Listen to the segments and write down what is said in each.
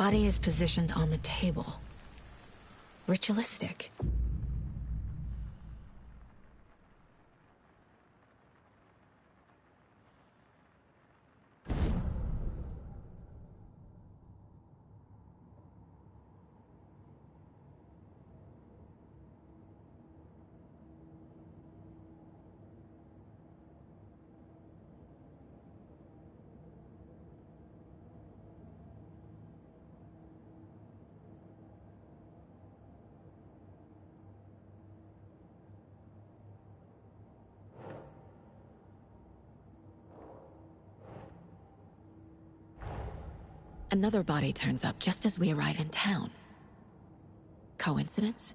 body is positioned on the table. Ritualistic. Another body turns up just as we arrive in town. Coincidence?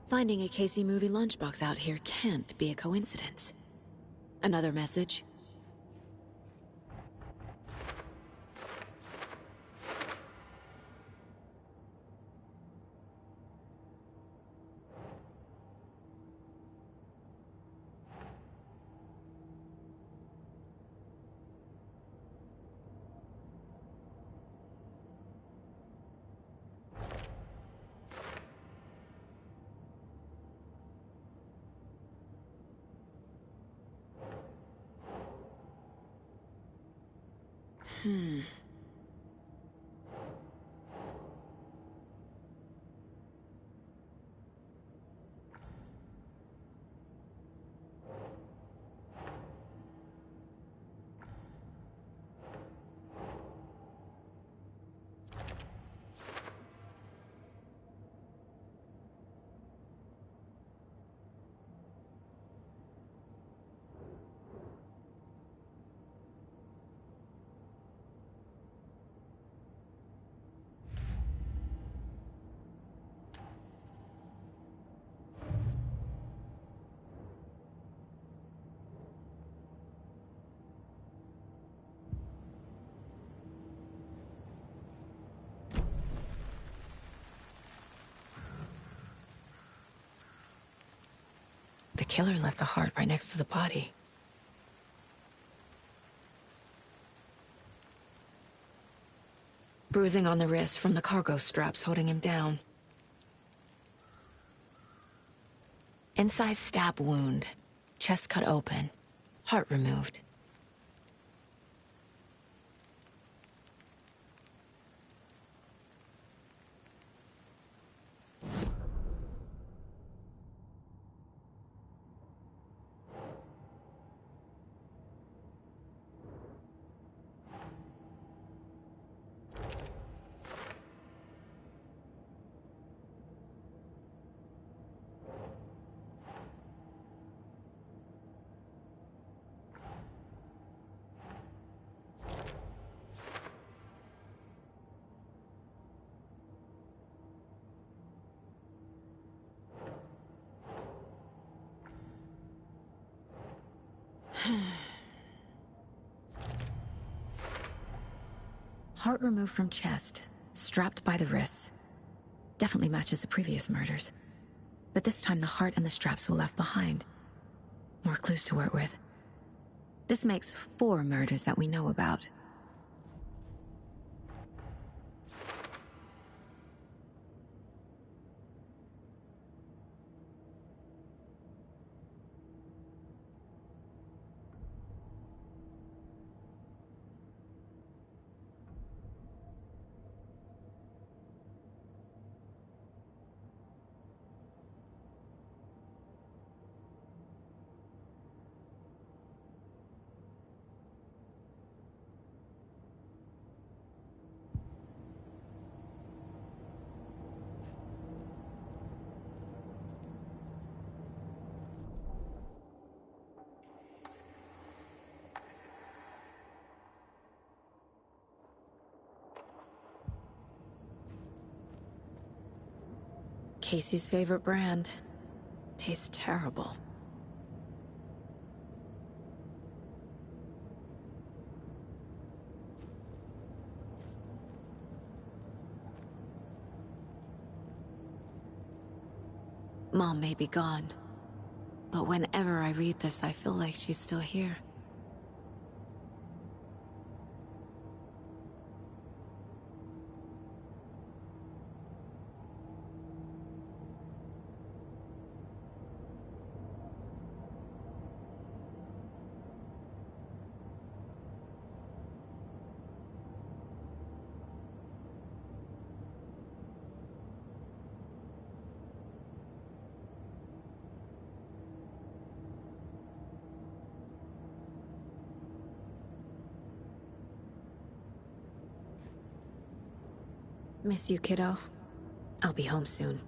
Finding a Casey movie lunchbox out here can't be a coincidence. Another message. The killer left the heart right next to the body. Bruising on the wrist from the cargo straps holding him down. Incised stab wound. Chest cut open. Heart removed. Heart removed from chest, strapped by the wrists. Definitely matches the previous murders. But this time the heart and the straps were left behind. More clues to work with. This makes 4 murders that we know about. Casey's favorite brand. Tastes terrible. Mom may be gone, but whenever I read this, I feel like she's still here. Miss you, kiddo. I'll be home soon.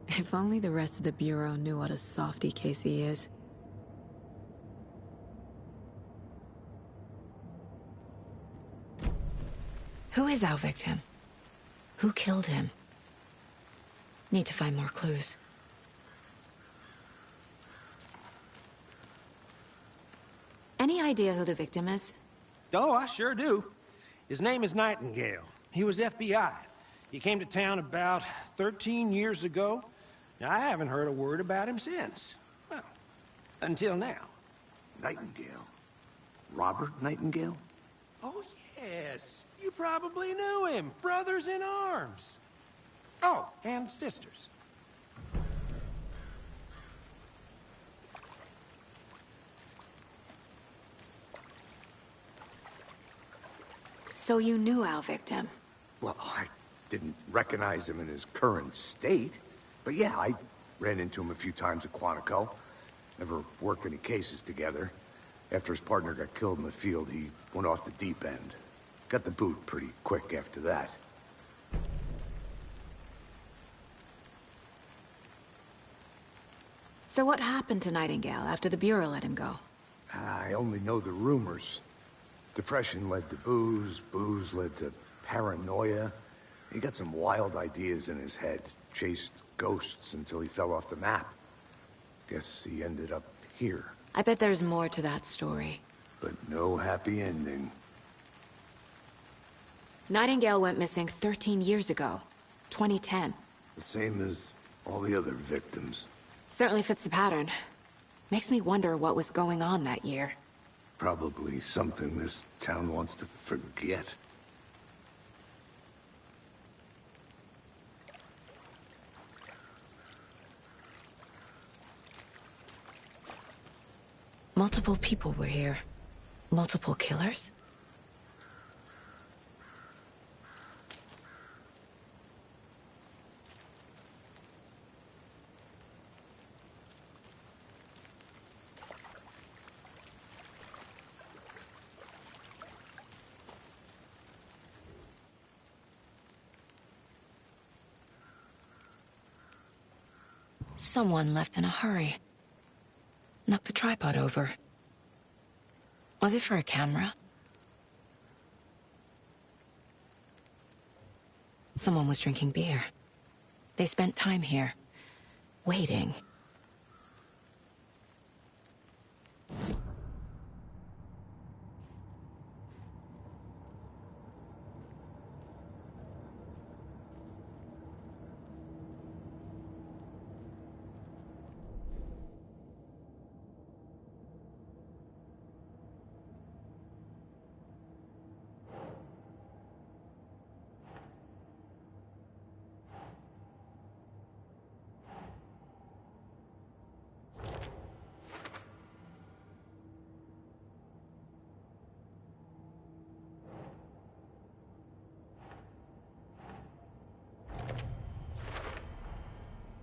If only the rest of the Bureau knew what a softy Casey is. Who is our victim? Who killed him? Need to find more clues. Any idea who the victim is? Oh, I sure do. His name is Nightingale. He was FBI. He came to town about 13 years ago. Now, I haven't heard a word about him since. Well, until now. Nightingale? Robert Nightingale? Oh, yes. You probably knew him. Brothers in arms. Oh, and sisters. So you knew our victim? Well, I didn't recognize him in his current state. But yeah, I ran into him a few times at Quantico. Never worked any cases together. After his partner got killed in the field, he went off the deep end. Got the boot pretty quick after that. So what happened to Nightingale after the Bureau let him go? I only know the rumors. Depression led to booze, booze led to paranoia. He got some wild ideas in his head, chased ghosts until he fell off the map. Guess he ended up here. I bet there's more to that story. But no happy ending. Nightingale went missing 13 years ago, 2010. The same as all the other victims. Certainly fits the pattern. Makes me wonder what was going on that year. Probably something this town wants to forget. Multiple people were here. Multiple killers? Someone left in a hurry. Knocked the tripod over. Was it for a camera? Someone was drinking beer. They spent time here, waiting.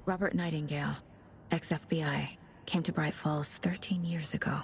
Robert Nightingale, ex-FBI, came to Bright Falls 13 years ago.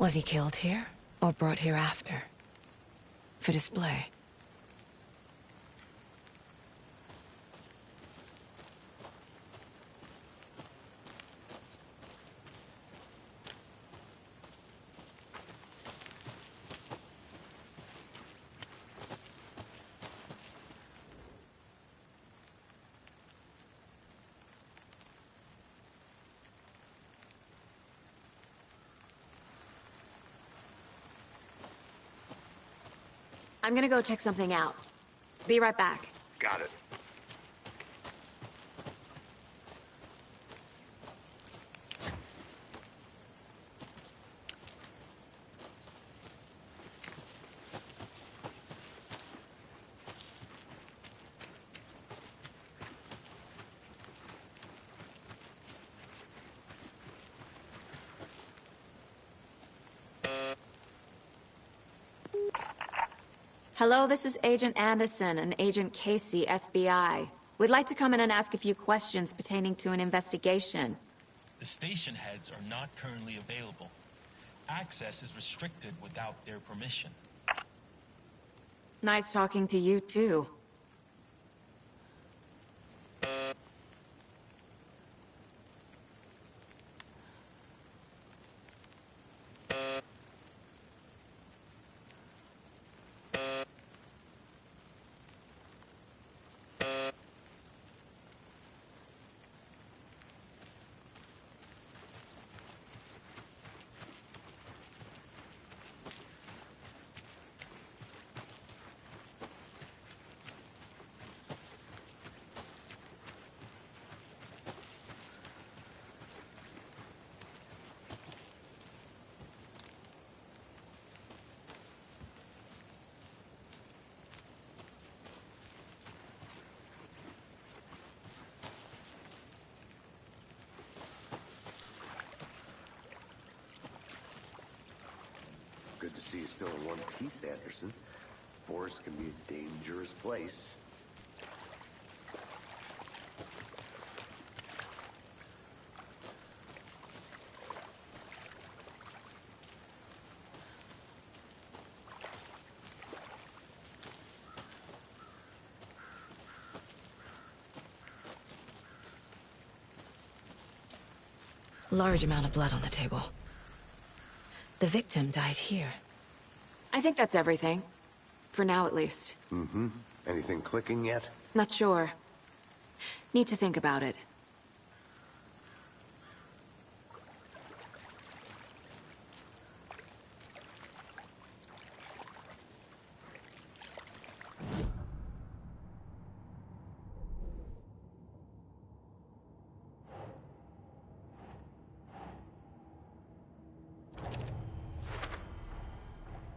Was he killed here, or brought here after? For display? I'm gonna go check something out. Be right back. Got it. Hello, this is Agent Anderson and Agent Casey, FBI. We'd like to come in and ask a few questions pertaining to an investigation. The station heads are not currently available. Access is restricted without their permission. Nice talking to you, too. Good to see you still in one piece, Anderson. Forest can be a dangerous place. Large amount of blood on the table. The victim died here. I think that's everything. For now, at least. Mm-hmm. Anything clicking yet? Not sure. Need to think about it.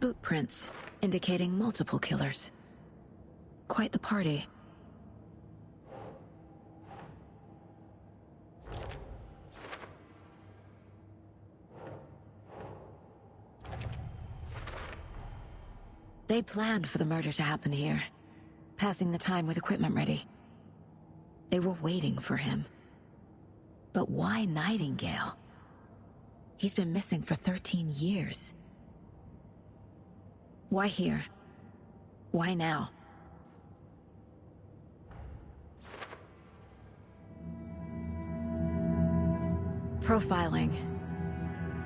Boot prints, indicating multiple killers. Quite the party. They planned for the murder to happen here, passing the time with equipment ready. They were waiting for him. But why Nightingale? He's been missing for 13 years. Why here? Why now? Profiling.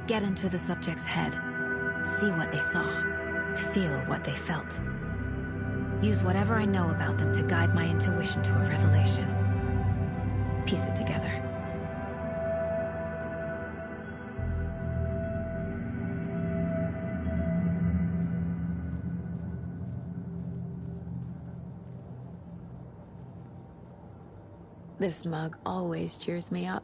Get into the subject's head. See what they saw. Feel what they felt. Use whatever I know about them to guide my intuition to a revelation. Piece it together. This mug always cheers me up.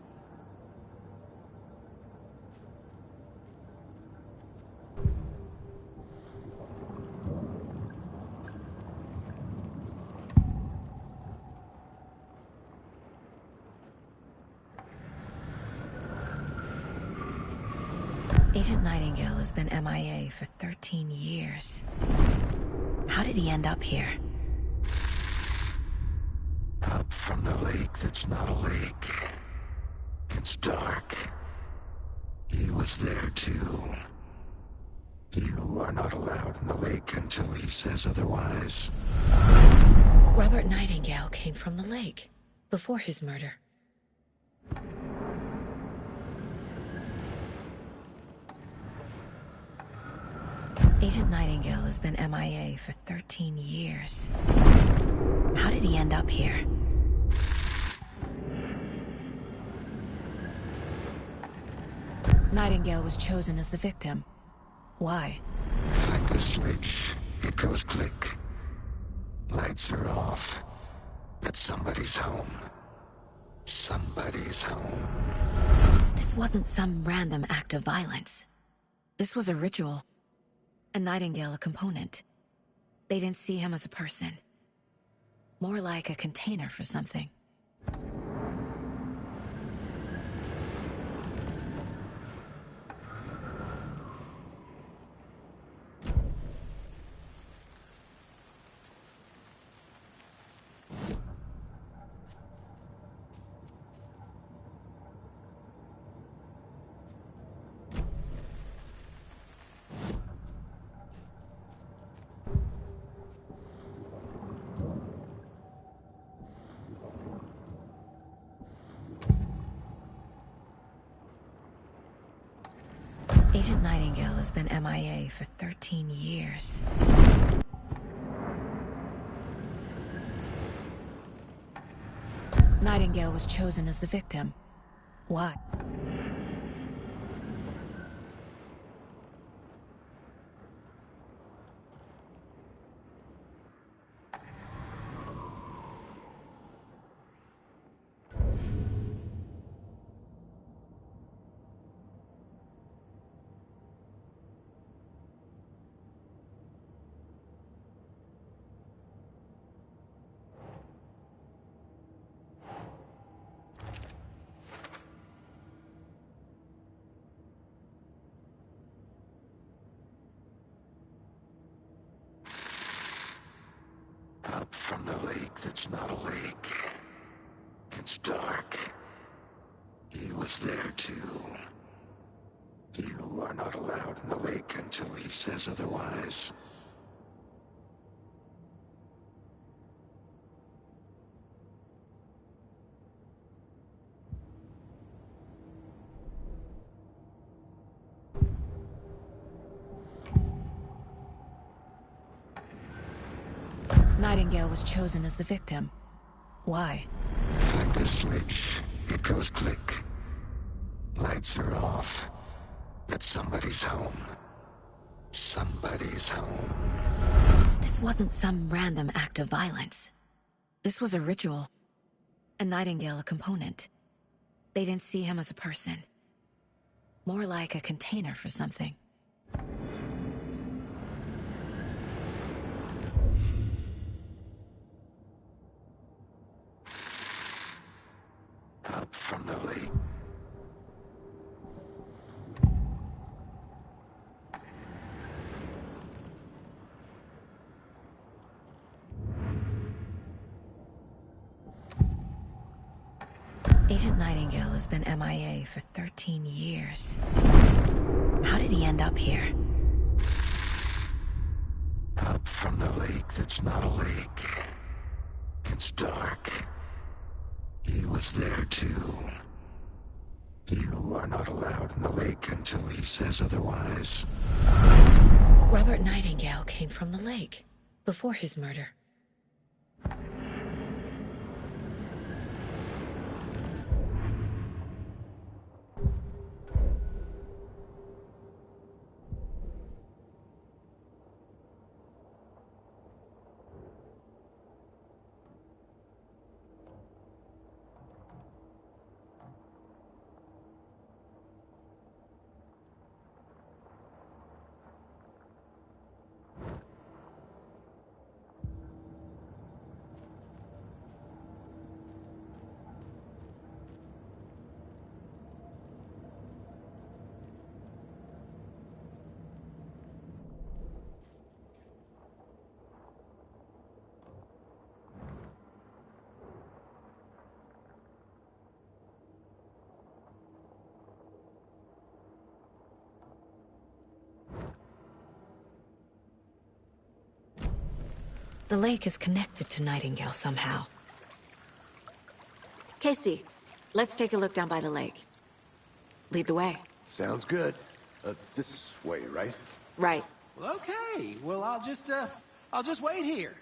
Agent Nightingale has been MIA for 13 years. How did he end up here? Up from the lake that's not a lake. It's dark. He was there too. You are not allowed in the lake until he says otherwise. Robert Nightingale came from the lake before his murder. Agent Nightingale has been MIA for 13 years. How did he end up here? Nightingale was chosen as the victim. Why? Like the switch, it goes click. Lights are off. But somebody's home. Somebody's home. This wasn't some random act of violence. This was a ritual. And Nightingale a component. They didn't see him as a person. More like a container for something. Agent Nightingale has been MIA for 13 years. Nightingale was chosen as the victim. Why? Up from the lake that's not a lake. It's dark. He was there too. You are not allowed in the lake until he says otherwise. Nightingale was chosen as the victim. Why? Like the switch, it goes click. Lights are off. But somebody's home. Somebody's home. This wasn't some random act of violence. This was a ritual. And Nightingale a component. They didn't see him as a person. More like a container for something. Up from the lake. Agent Nightingale has been MIA for 13 years. How did he end up here? Up from the lake that's not a lake. It's dark. He was there too. You are not allowed in the lake until he says otherwise. Robert Nightingale came from the lake before his murder. The lake is connected to Nightingale somehow. Casey, let's take a look down by the lake. Lead the way. Sounds good. This way, right? Right. Well, okay. Well, I'll just wait here.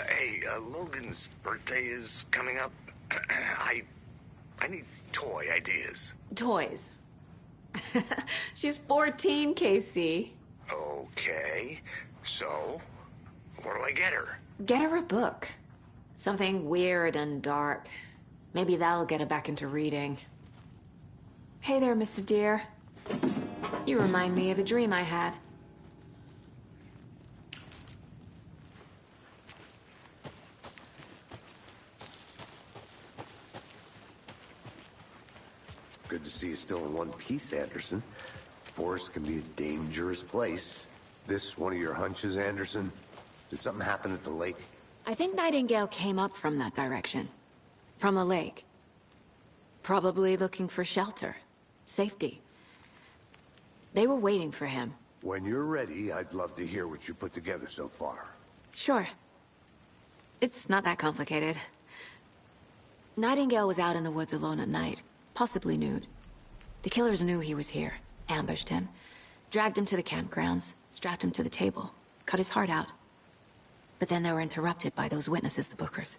Hey, Logan's birthday is coming up. I need toy ideas. Toys. She's 14, Casey. Okay, so what do I get her? Get her a book. Something weird and dark. Maybe that'll get her back into reading. Hey there, Mr. Deer. You remind me of a dream I had. Good to see you still in one piece, Anderson. Forest can be a dangerous place. This one of your hunches, Anderson? Did something happen at the lake? I think Nightingale came up from that direction. From the lake. Probably looking for shelter. Safety. They were waiting for him. When you're ready, I'd love to hear what you put together so far. Sure. It's not that complicated. Nightingale was out in the woods alone at night, possibly nude. The killers knew he was here, ambushed him, dragged him to the campgrounds, strapped him to the table, cut his heart out. But then they were interrupted by those witnesses, the Bookers.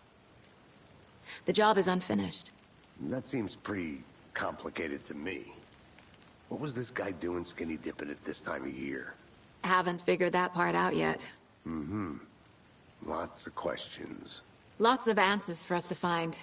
The job is unfinished. That seems pretty complicated to me. What was this guy doing skinny dipping at this time of year? Haven't figured that part out yet. Mm-hmm. Lots of questions. Lots of answers for us to find.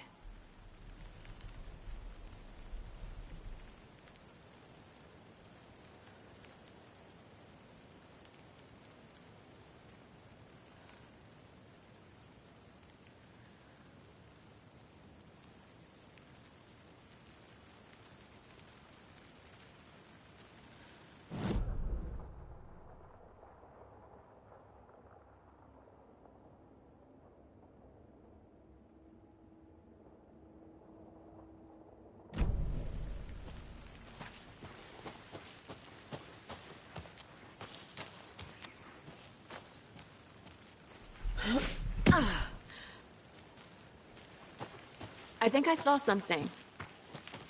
I think I saw something.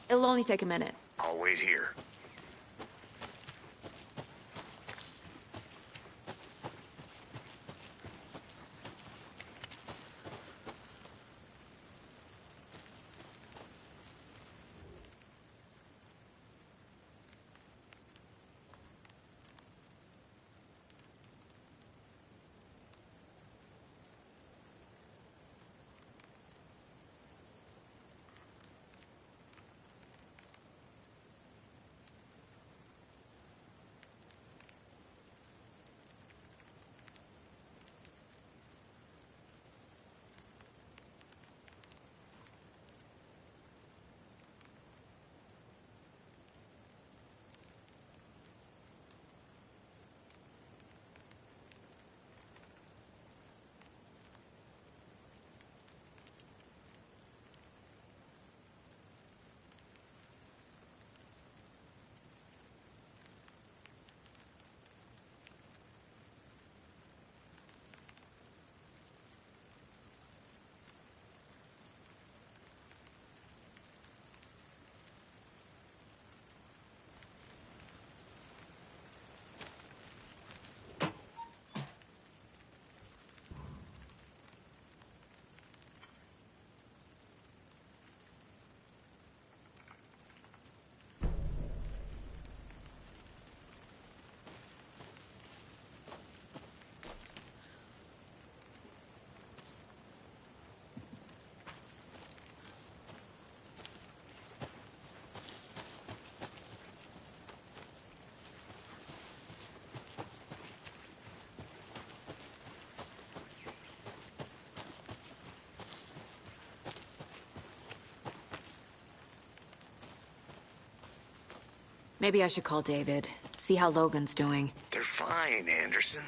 It'll only take a minute. I'll wait here. Maybe I should call David, see how Logan's doing. They're fine, Anderson.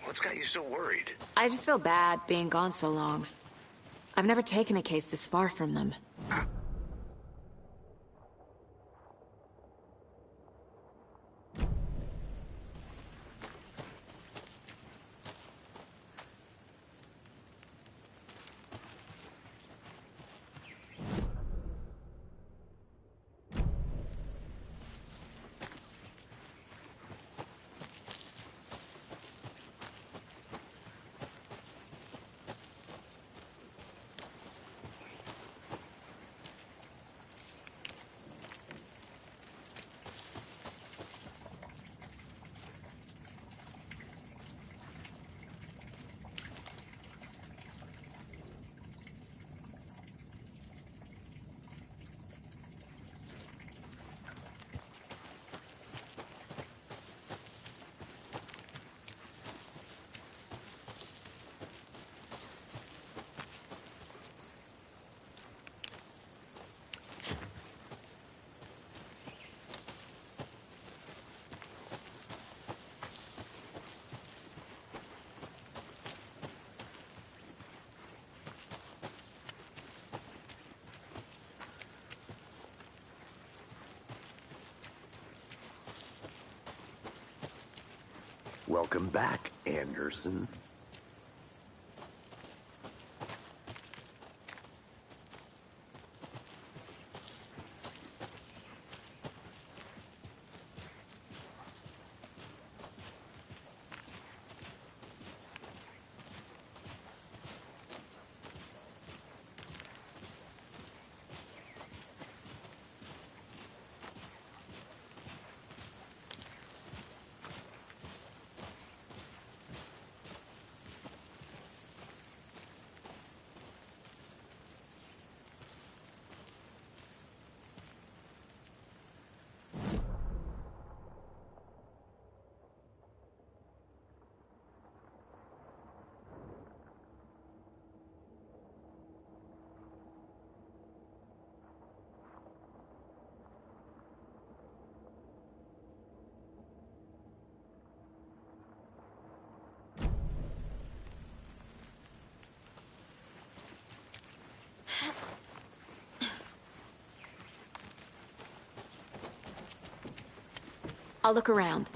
What's got you so worried? I just feel bad being gone so long. I've never taken a case this far from them. Welcome back, Anderson. I'll look around.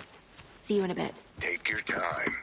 See you in a bit. Take your time.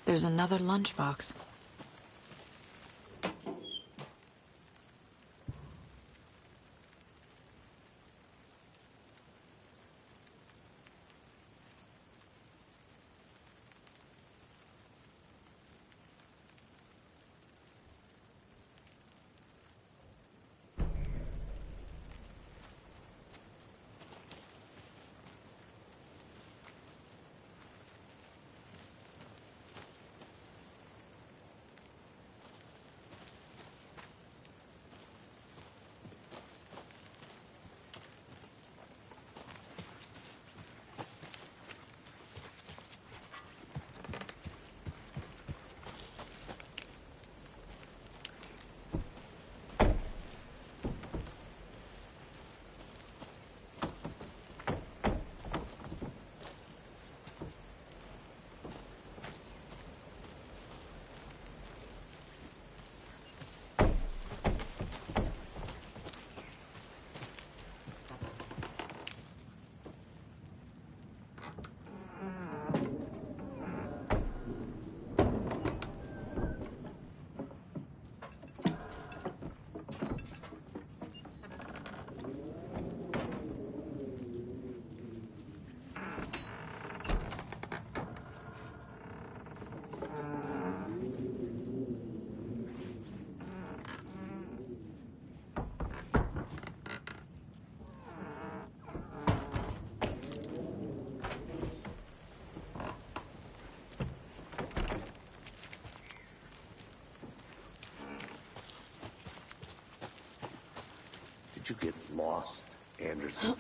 There's another lunchbox. Did you get lost, Anderson?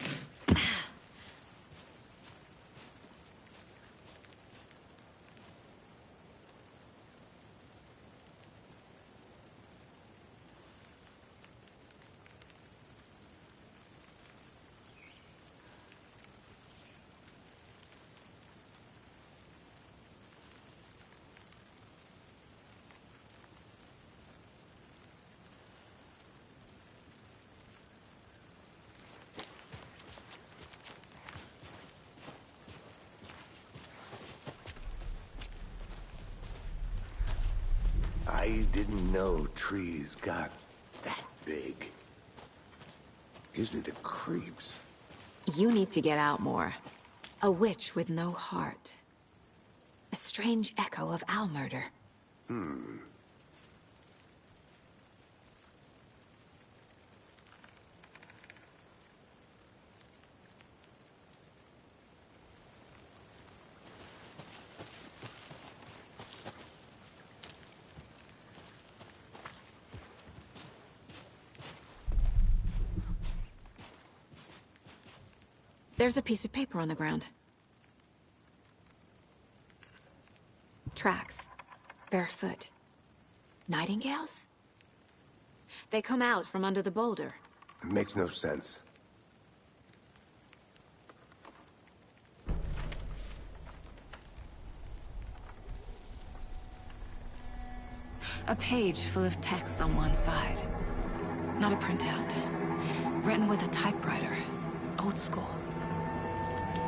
I didn't know trees got that big. Gives me the creeps. You need to get out more. A witch with no heart. A strange echo of owl murder. There's a piece of paper on the ground. Tracks. Barefoot. Nightingales? They come out from under the boulder. It makes no sense. A page full of text on one side. Not a printout. Written with a typewriter. Old school.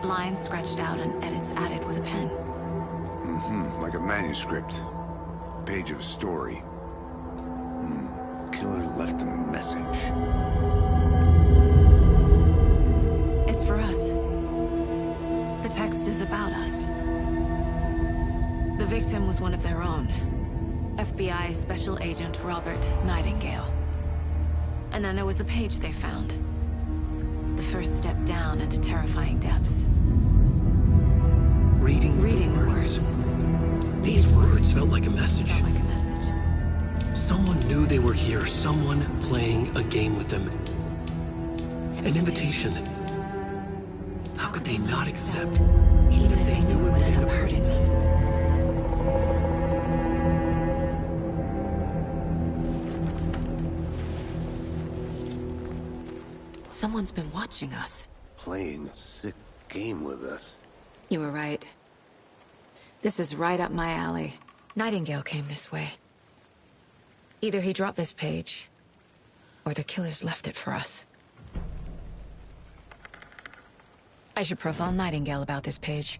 Lines scratched out and edits added with a pen. Like a manuscript. Page of story. Killer left a message. It's for us. The text is about us. The victim was one of their own. FBI Special Agent Robert Nightingale. And then there was the page they found. The first step down into terrifying depths. Reading the words. These words felt like a message. Felt like a message. Someone knew they were here, someone playing a game with them. An invitation. How could they not accept, even if they knew it would end up hurting them? Someone's been watching us. Playing a sick game with us. You were right. This is right up my alley. Nightingale came this way. Either he dropped this page, or the killers left it for us. I should profile Nightingale about this page.